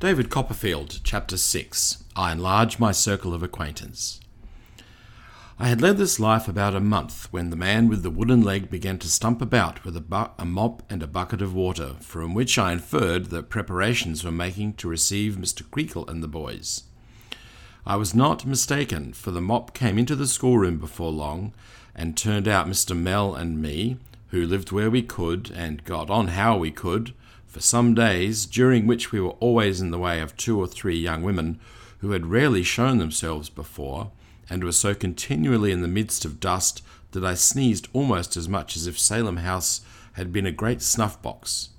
David Copperfield, Chapter 6. I Enlarge My Circle of Acquaintance. I had led this life about a month when the man with the wooden leg began to stump about with a mop and a bucket of water, from which I inferred that preparations were making to receive Mr. Creakle and the boys. I was not mistaken, for the mop came into the schoolroom before long, and turned out Mr. Mell and me, who lived where we could, and got on how we could, for some days, during which we were always in the way of 2 or 3 young women who had rarely shown themselves before, and were so continually in the midst of dust that I sneezed almost as much as if Salem House had been a great snuff-box.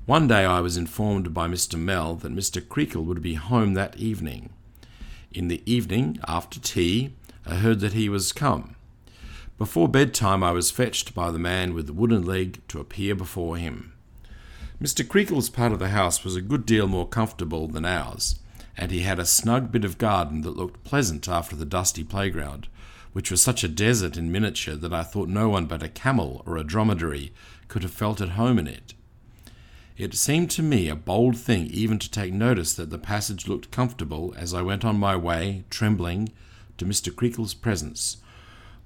One day I was informed by Mr. Mell that Mr. Creakle would be home that evening. In the evening, after tea, I heard that he was come. Before bedtime I was fetched by the man with the wooden leg to appear before him. Mr. Creakle's part of the house was a good deal more comfortable than ours, and he had a snug bit of garden that looked pleasant after the dusty playground, which was such a desert in miniature that I thought no one but a camel or a dromedary could have felt at home in it. It seemed to me a bold thing even to take notice that the passage looked comfortable as I went on my way, trembling, to Mr. Creakle's presence,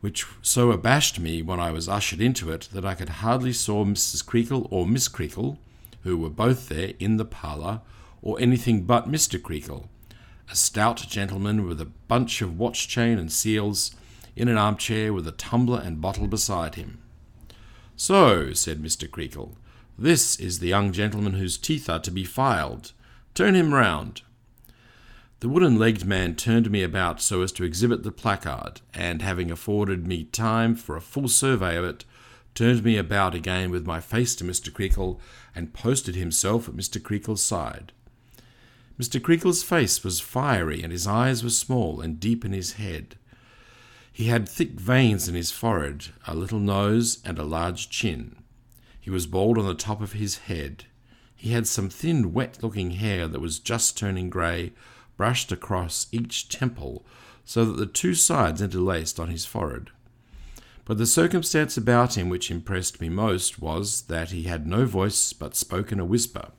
which so abashed me when I was ushered into it that I could hardly saw Mrs. Creakle or Miss Creakle, who were both there in the parlour, or anything but Mr. Creakle, a stout gentleman with a bunch of watch-chain and seals, in an armchair with a tumbler and bottle beside him. "So," said Mr. Creakle, "this is the young gentleman whose teeth are to be filed. Turn him round." The wooden-legged man turned me about so as to exhibit the placard, and having afforded me time for a full survey of it, turned me about again with my face to Mr. Creakle, and posted himself at Mr. Creakle's side. Mr. Creakle's face was fiery, and his eyes were small and deep in his head. He had thick veins in his forehead, a little nose, and a large chin. He was bald on the top of his head. He had some thin, wet-looking hair that was just turning grey, brushed across each temple, so that the 2 sides interlaced on his forehead. But the circumstance about him which impressed me most was that he had no voice but spoke in a whisper.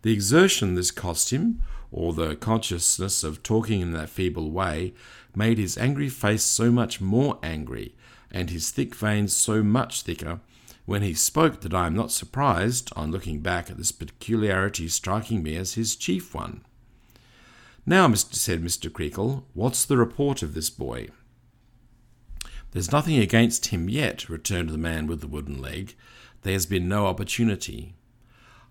The exertion this cost him, or the consciousness of talking in that feeble way, made his angry face so much more angry, and his thick veins so much thicker, when he spoke, that I am not surprised, on looking back at this peculiarity striking me as his chief one. "Now, said Mr. Creakle, what's the report of this boy?" "There's nothing against him yet," returned the man with the wooden leg. "There has been no opportunity."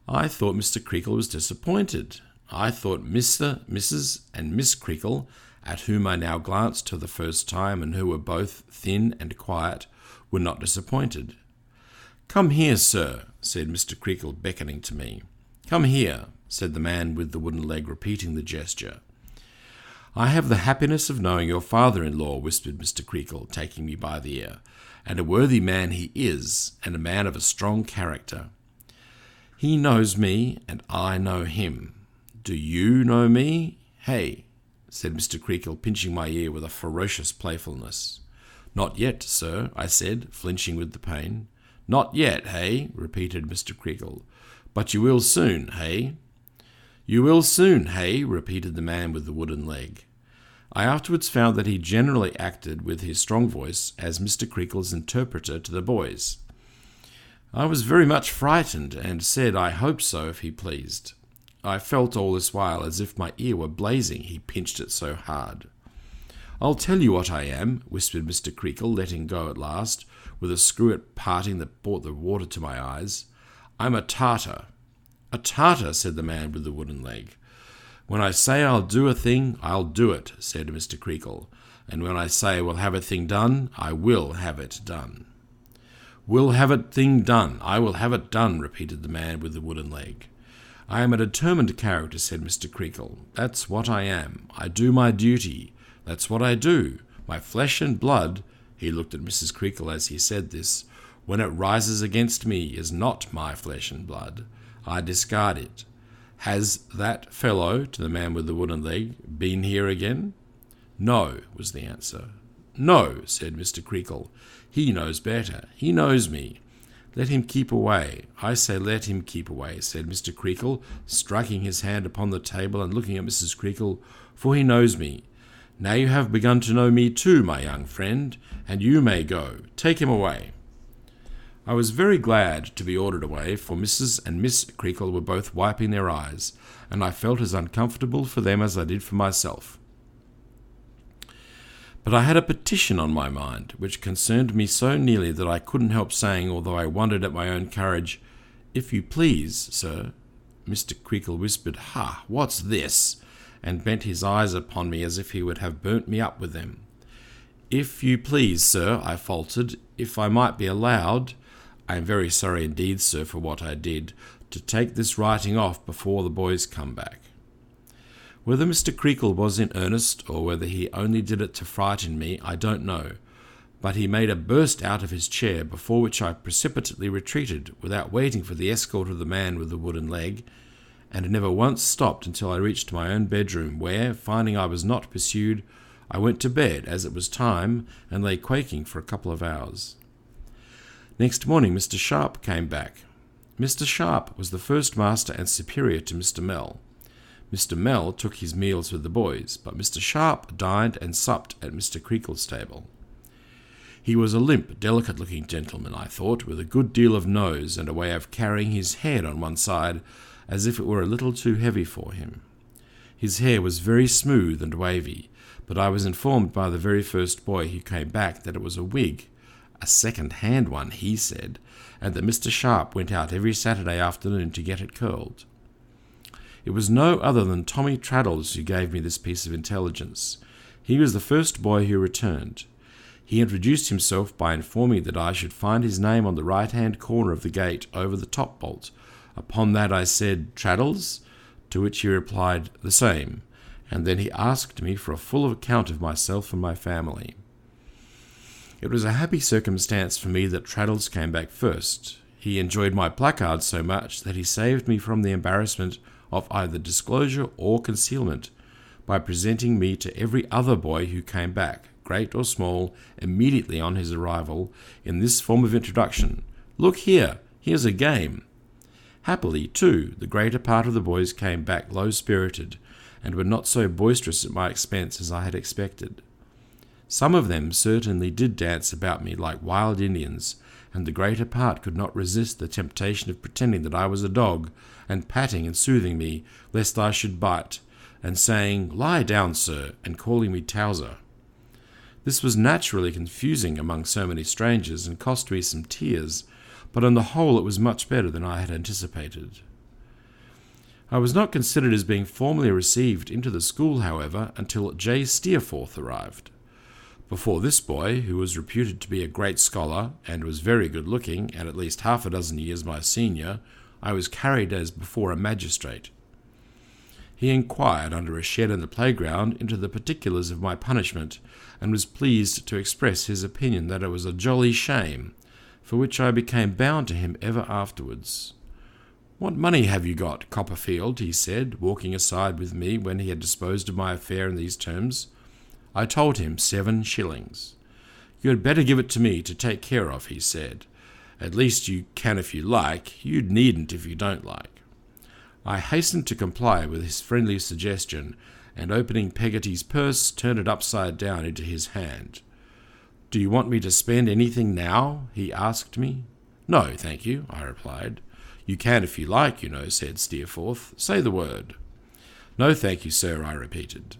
I thought Mr. Creakle was disappointed. I thought Mr., Mrs., and Miss Creakle, at whom I now glanced for the first time, and who were both thin and quiet, were not disappointed. "Come here, sir," said Mr. Creakle, beckoning to me. "Come here," said the man with the wooden leg, repeating the gesture. "I have the happiness of knowing your father-in-law," whispered Mr. Creakle, taking me by the ear, "and a worthy man he is, and a man of a strong character. He knows me, and I know him. Do you know me? Hey?" said Mr. Creakle, pinching my ear with a ferocious playfulness. "Not yet, sir," I said, flinching with the pain. "Not yet, hey?" repeated Mr. Creakle. "But you will soon, hey?" "You will soon, hey?" repeated the man with the wooden leg. I afterwards found that he generally acted with his strong voice as Mr. Creakle's interpreter to the boys. I was very much frightened, and said I hoped so if he pleased. I felt all this while as if my ear were blazing, he pinched it so hard. "I'll tell you what I am," whispered Mr. Creakle, letting go at last, with a screw at parting that brought the water to my eyes. "I'm a Tartar." "A Tartar," said the man with the wooden leg. "When I say I'll do a thing, I'll do it," said Mr. Creakle, "and when I say I will have a thing done, I will have it done." "Will have a thing done, I will have it done," repeated the man with the wooden leg. "I am a determined character," said Mr. Creakle. "That's what I am. I do my duty. That's what I do. My flesh and blood," he looked at Mrs. Creakle as he said this, "when it rises against me, is not my flesh and blood. I discard it. Has that fellow," to the man with the wooden leg, "been here again?" "No," was the answer. "No," said Mr. Creakle. "He knows better. He knows me. Let him keep away. I say let him keep away, said Mr. Creakle, striking his hand upon the table and looking at Mrs. Creakle, for he knows me. Now you have begun to know me too, my young friend, and you may go. Take him away. I was very glad to be ordered away, for Mrs. and Miss Creakle were both wiping their eyes, and I felt as uncomfortable for them as I did for myself. But I had a petition on my mind, which concerned me so nearly that I couldn't help saying, although I wondered at my own courage, "If you please, sir." Mr. Creakle whispered, "Ha, what's this?" and bent his eyes upon me as if he would have burnt me up with them. "If you please, sir," I faltered, "if I might be allowed, I am very sorry indeed, sir, for what I did, to take this writing off before the boys come back." Whether Mr. Creakle was in earnest, or whether he only did it to frighten me, I don't know, but he made a burst out of his chair, before which I precipitately retreated, without waiting for the escort of the man with the wooden leg, and never once stopped until I reached my own bedroom, where, finding I was not pursued, I went to bed, as it was time, and lay quaking for a couple of hours. Next morning Mr. Sharp came back. Mr. Sharp was the first master and superior to Mr. Mell. Mr. Mell took his meals with the boys, but Mr. Sharp dined and supped at Mr. Creakle's table. He was a limp, delicate-looking gentleman, I thought, with a good deal of nose and a way of carrying his head on one side as if it were a little too heavy for him. His hair was very smooth and wavy, but I was informed by the very first boy who came back that it was a wig, a second-hand one, he said, and that Mr. Sharp went out every Saturday afternoon to get it curled. It was no other than Tommy Traddles who gave me this piece of intelligence. He was the first boy who returned. He introduced himself by informing that I should find his name on the right-hand corner of the gate over the top bolt. Upon that I said, "Traddles?" to which he replied, "The same," and then he asked me for a full account of myself and my family. It was a happy circumstance for me that Traddles came back first. He enjoyed my placard so much that he saved me from the embarrassment of either disclosure or concealment by presenting me to every other boy who came back, great or small, immediately on his arrival, in this form of introduction: "Look here, here's a game." Happily, too, the greater part of the boys came back low-spirited, and were not so boisterous at my expense as I had expected. Some of them certainly did dance about me like wild Indians, and the greater part could not resist the temptation of pretending that I was a dog, and patting and soothing me, lest I should bite, and saying, "Lie down, sir," and calling me Towser. This was naturally confusing among so many strangers, and cost me some tears, but on the whole it was much better than I had anticipated. I was not considered as being formally received into the school, however, until J. Steerforth arrived. Before this boy, who was reputed to be a great scholar, and was very good-looking, and at least half a dozen years my senior, I was carried as before a magistrate. He inquired under a shed in the playground into the particulars of my punishment, and was pleased to express his opinion that it was a jolly shame, for which I became bound to him ever afterwards. "What money have you got, Copperfield?" he said, walking aside with me when he had disposed of my affair in these terms. I told him 7 shillings. "You had better give it to me to take care of," he said. "At least you can if you like. You needn't if you don't like." I hastened to comply with his friendly suggestion, and opening Peggotty's purse, turned it upside down into his hand. "Do you want me to spend anything now?" he asked me. "No, thank you," I replied. "You can if you like, you know," said Steerforth. "Say the word." "No, thank you, sir," I repeated.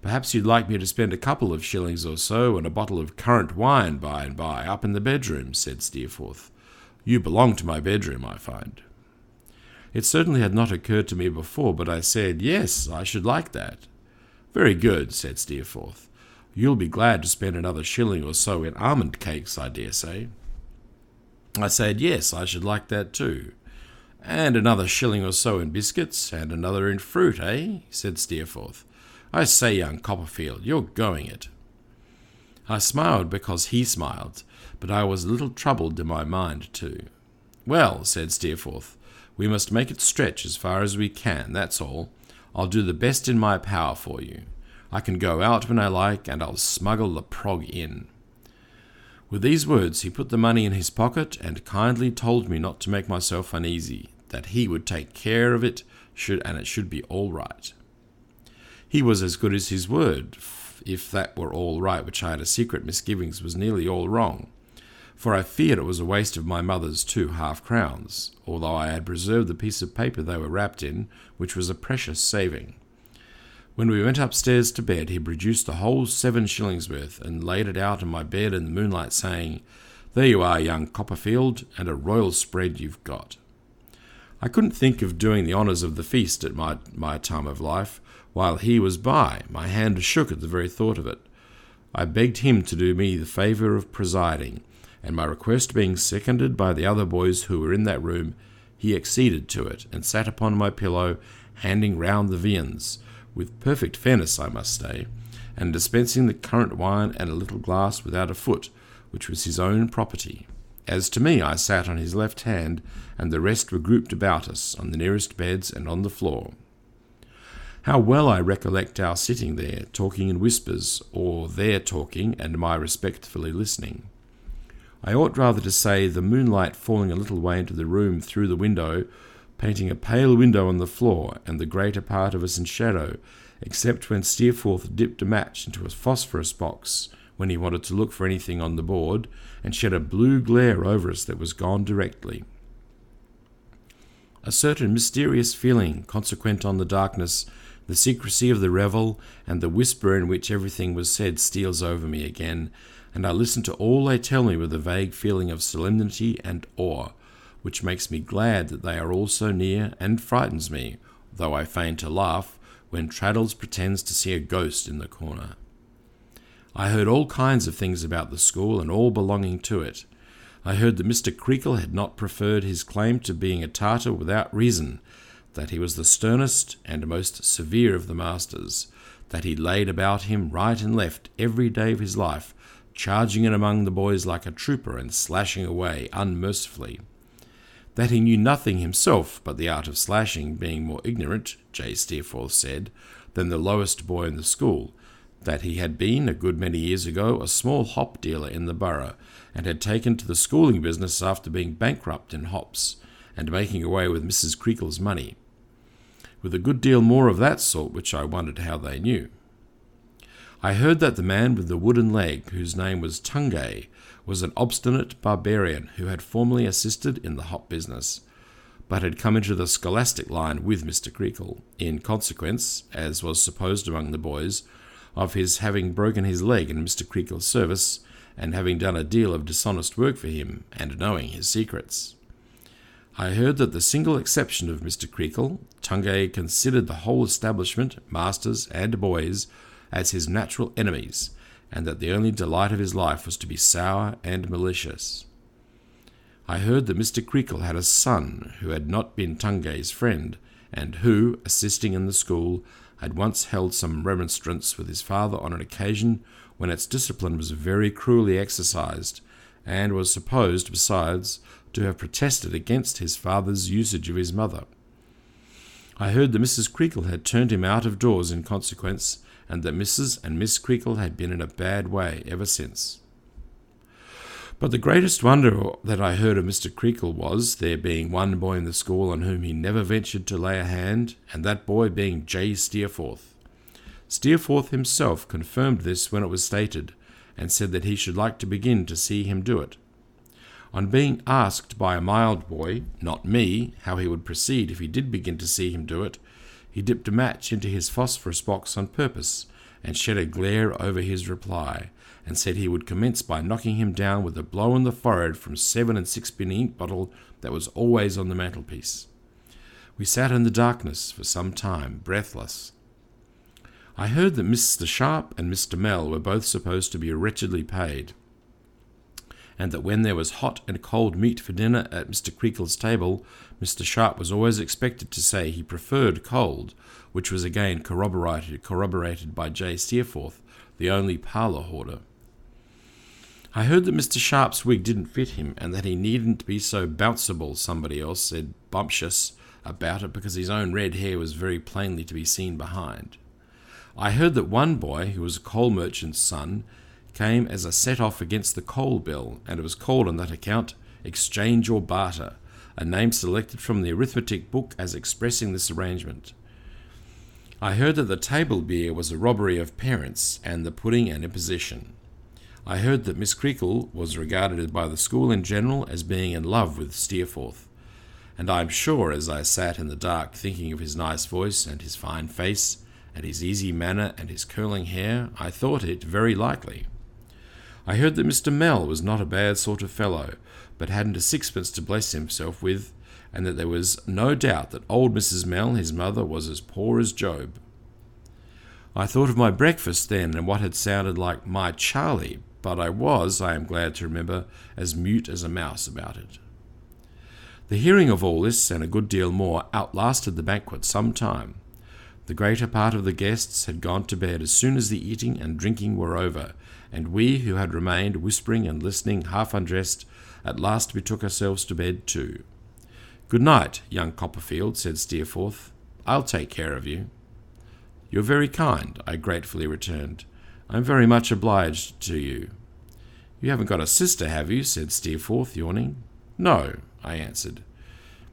"Perhaps you'd like me to spend a couple of shillings or so and a bottle of currant wine by and by up in the bedroom," said Steerforth. "You belong to my bedroom, I find." It certainly had not occurred to me before, but I said, "Yes, I should like that." "Very good," said Steerforth. "You'll be glad to spend another shilling or so in almond cakes, I dare say." I said, "Yes, I should like that too." "And another shilling or so in biscuits, and another in fruit, eh?" said Steerforth. "I say, young Copperfield, you're going it." I smiled because he smiled, but I was a little troubled in my mind too. "Well," said Steerforth, "we must make it stretch as far as we can, that's all. I'll do the best in my power for you. I can go out when I like, and I'll smuggle the prog in." With these words he put the money in his pocket and kindly told me not to make myself uneasy, that he would take care of it, and it should be all right. He was as good as his word, if that were all right, which I had a secret misgivings was nearly all wrong, for I feared it was a waste of my mother's 2 half-crowns, although I had preserved the piece of paper they were wrapped in, which was a precious saving. When we went upstairs to bed, he produced the whole 7 shillings worth and laid it out on my bed in the moonlight, saying, "There you are, young Copperfield, and a royal spread you've got." I couldn't think of doing the honours of the feast at my time of life, while he was by. My hand shook at the very thought of it. I begged him to do me the favour of presiding, and my request being seconded by the other boys who were in that room, he acceded to it, and sat upon my pillow, handing round the viands, with perfect fairness I must say, and dispensing the currant wine and a little glass without a foot, which was his own property. As to me, I sat on his left hand, and the rest were grouped about us, on the nearest beds and on the floor. How well I recollect our sitting there, talking in whispers, or their talking, and my respectfully listening. I ought rather to say the moonlight falling a little way into the room through the window, painting a pale window on the floor, and the greater part of us in shadow, except when Steerforth dipped a match into a phosphorus box, when he wanted to look for anything on the board, and shed a blue glare over us that was gone directly. A certain mysterious feeling, consequent on the darkness, the secrecy of the revel, and the whisper in which everything was said, steals over me again, and I listen to all they tell me with a vague feeling of solemnity and awe, which makes me glad that they are all so near, and frightens me, though I feign to laugh, when Traddles pretends to see a ghost in the corner. I heard all kinds of things about the school, and all belonging to it. I heard that Mr. Creakle had not preferred his claim to being a Tartar without reason, that he was the sternest and most severe of the masters, that he laid about him right and left every day of his life, charging in among the boys like a trooper and slashing away unmercifully. That he knew nothing himself but the art of slashing, being more ignorant, J. Steerforth said, than the lowest boy in the school, that he had been, a good many years ago, a small hop dealer in the borough, and had taken to the schooling business after being bankrupt in hops, and making away with Mrs. Creakle's money, with a good deal more of that sort which I wondered how they knew. I heard that the man with the wooden leg, whose name was Tungay, was an obstinate barbarian who had formerly assisted in the hop business, but had come into the scholastic line with Mr. Creakle, in consequence, as was supposed among the boys, of his having broken his leg in Mr. Creakle's service, and having done a deal of dishonest work for him, and knowing his secrets. I heard that the single exception of Mr. Creakle, Tungay considered the whole establishment, masters and boys, as his natural enemies, and that the only delight of his life was to be sour and malicious. I heard that Mr. Creakle had a son who had not been Tungay's friend, and who, assisting in the school, had once held some remonstrance with his father on an occasion when its discipline was very cruelly exercised, and was supposed, besides, to have protested against his father's usage of his mother. I heard that Mrs. Creakle had turned him out of doors in consequence, and that Mrs. and Miss Creakle had been in a bad way ever since. But the greatest wonder that I heard of Mr. Creakle was there being one boy in the school on whom he never ventured to lay a hand, and that boy being J. Steerforth. Steerforth himself confirmed this when it was stated, and said that he should like to begin to see him do it. On being asked by a mild boy, not me, how he would proceed if he did begin to see him do it, he dipped a match into his phosphorus box on purpose, and shed a glare over his reply, and said he would commence by knocking him down with a blow on the forehead from 7 and 6-penny ink bottle that was always on the mantelpiece. We sat in the darkness for some time, breathless. I heard that Mr. Sharp and Mr. Mell were both supposed to be wretchedly paid, and that when there was hot and cold meat for dinner at Mr. Creakle's table, Mr. Sharp was always expected to say he preferred cold, which was again corroborated by J. Steerforth, the only parlour hoarder. I heard that Mr. Sharp's wig didn't fit him, and that he needn't be so bounceable, somebody else said, bumptious, about it, because his own red hair was very plainly to be seen behind. I heard that one boy, who was a coal merchant's son, came as a set-off against the coal bill, and it was called on that account Exchange or Barter, a name selected from the arithmetic book as expressing this arrangement. I heard that the table beer was a robbery of parents, and the pudding an imposition. I heard that Miss Creakle was regarded by the school in general as being in love with Steerforth, and I am sure as I sat in the dark thinking of his nice voice and his fine face and his easy manner and his curling hair, I thought it very likely. I heard that Mr. Mell was not a bad sort of fellow, but hadn't a sixpence to bless himself with, and that there was no doubt that old Mrs. Mell, his mother, was as poor as Job. I thought of my breakfast then and what had sounded like my Charlie, but I was, I am glad to remember, as mute as a mouse about it. The hearing of all this, and a good deal more, outlasted the banquet some time. The greater part of the guests had gone to bed as soon as the eating and drinking were over, and we who had remained whispering and listening, half undressed, at last betook ourselves to bed too. "Good night, young Copperfield," said Steerforth. "I'll take care of you." "You're very kind," I gratefully returned. "I'm very much obliged to you." "You haven't got a sister, have you?" said Steerforth, yawning. "No," I answered.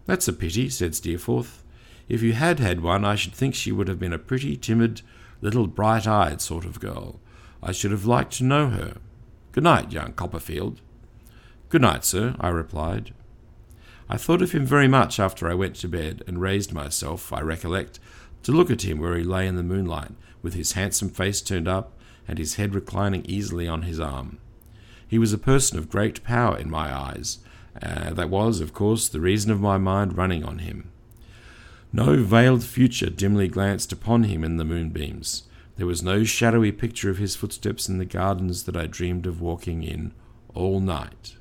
"That's a pity," said Steerforth. "If you had had one, I should think she would have been a pretty, timid, little bright-eyed sort of girl. I should have liked to know her. Good night, young Copperfield." "Good night, sir," I replied. I thought of him very much after I went to bed, and raised myself, I recollect, to look at him where he lay in the moonlight, with his handsome face turned up, and his head reclining easily on his arm. He was a person of great power in my eyes. That was, of course, the reason of my mind running on him. No veiled future dimly glanced upon him in the moonbeams. There was no shadowy picture of his footsteps in the gardens that I dreamed of walking in all night.